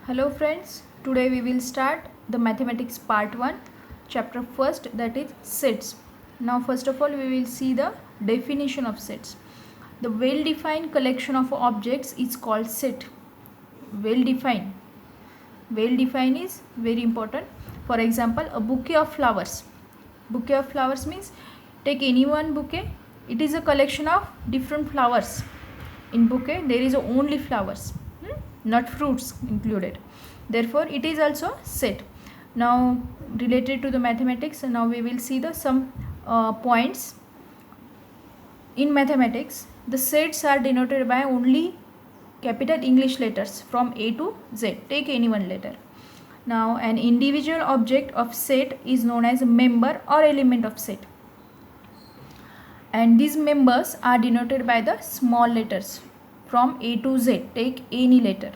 Hello friends, today we will start the mathematics part 1, chapter first, that is sets. Now first of all we will see the definition of sets. The well defined collection of objects is called set. Well defined is very important. For example, a bouquet of flowers. Bouquet of flowers means take any one bouquet. It is a collection of different flowers. In bouquet there is only flowers, not fruits included. Therefore it is also set. Now related to the mathematics, now we will see the some points. In mathematics the sets are denoted by only capital English letters from A to Z. Take any one letter. Now an individual object of set is known as a member or element of set, and these members are denoted by the small letters from A to Z. Take any letter.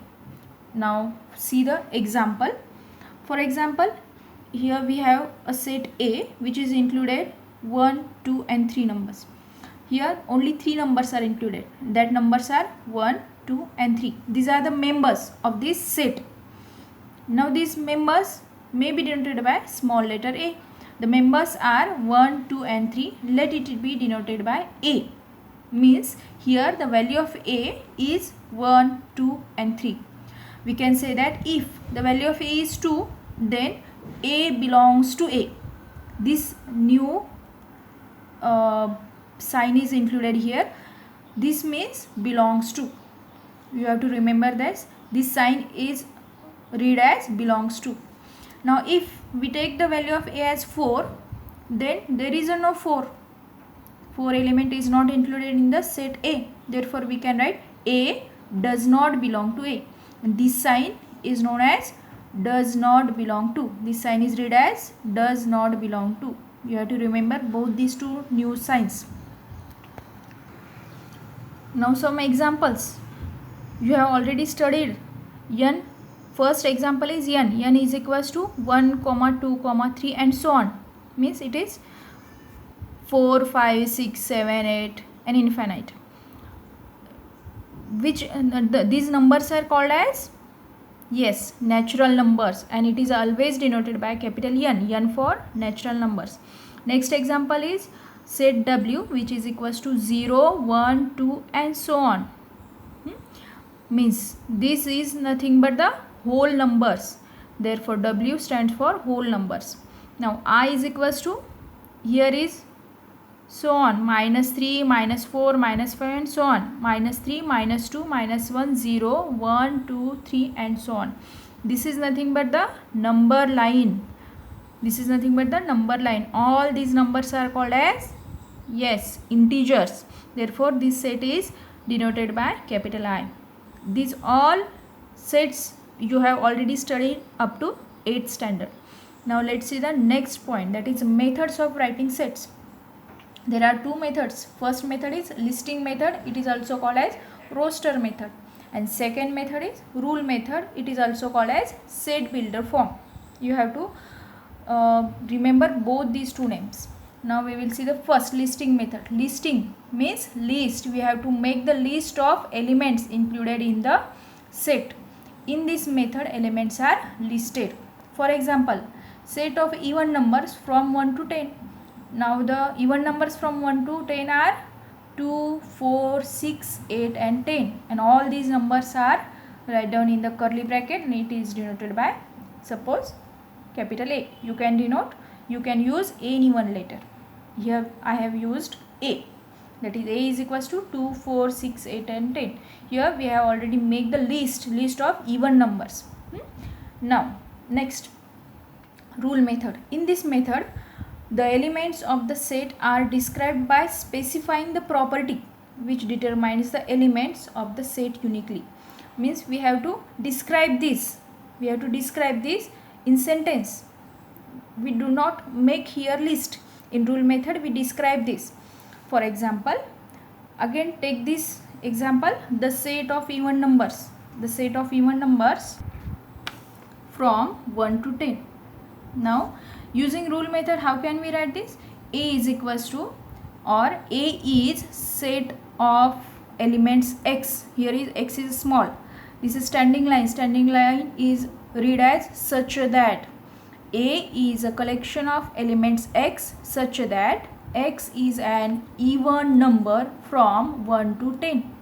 Now see the example. For example, here we have a set A which is included 1, 2 and 3 numbers. Here only 3 numbers are included. That numbers are 1, 2 and 3. These are the members of this set. Now these members may be denoted by small letter A. The members are 1, 2 and 3. Let it be denoted by A. Means here the value of A is 1, 2 and 3. We can say that if the value of A is 2, then A belongs to A. This new sign is included here. This means belongs to. You have to remember this. This sign is read as belongs to. Now if we take the value of A as 4, then there is no 4. 4 element is not included in the set A. Therefore we can write A does not belong to A. And this sign is known as does not belong to. This sign is read as does not belong to. You have to remember both these two new signs. Now some examples. You have already studied n. First example is n. n is equals to 1, 2, 3 and so on. Means it is 4, 5, 6, 7, 8 and infinite. Which these numbers are called as natural numbers, and it is always denoted by capital N for natural numbers. Next example is set W, which is equals to 0, 1, 2 and so on. Means this is nothing but the whole numbers. Therefore W stands for whole numbers. Now I is equals to, here is so on, -3, -4, -5 and so on, -3, -2, -1, 0, 1, 2, 3 and so on. This is nothing but the number line. This is nothing but the number line. All these numbers are called as integers. Therefore this set is denoted by capital I. These all sets you have already studied up to 8th standard. Now let's see the next point, that is methods of writing sets. There are two methods. First method is listing method. It is also called as roster method. And second method is rule method. It is also called as set builder form. You have to remember both these two names. Now we will see the first listing method. Listing means list. We have to make the list of elements included in the set. In this method elements are listed. For example, set of even numbers from 1 to 10. Now the even numbers from 1 to 10 are 2, 4, 6, 8 and 10. And all these numbers are write down in the curly bracket and it is denoted by, suppose, capital A. You can use any one letter. Here I have used A. That is A is equals to 2, 4, 6, 8 and 10. Here we have already made the list of even numbers. Now next, rule method. In this method, the elements of the set are described by specifying the property which determines the elements of the set uniquely. Means we have to describe this. We have to describe this in sentence. We do not make here list. In rule method we describe this. For example, again take this example, the set of even numbers. The set of even numbers from 1 to 10. Now using rule method, how can we write this? A is equals to, or A is set of elements x. Here is x is small. This is standing line. Standing line is read as such that A is a collection of elements x such that x is an even number from 1 to 10.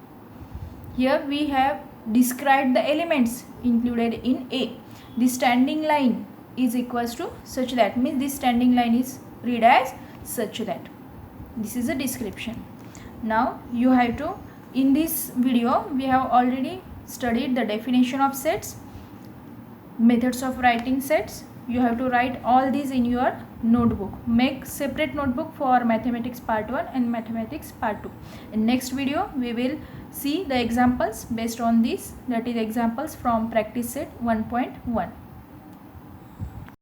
Here we have described the elements included in A. The standing line is equals to such that, means this standing line is read as such that. This is a description. Now you have to, in this video we have already studied the definition of sets, methods of writing sets. You have to write all these in your notebook. Make separate notebook for mathematics part 1 and mathematics part 2. In next video we will see the examples based on this, that is examples from practice set 1.1.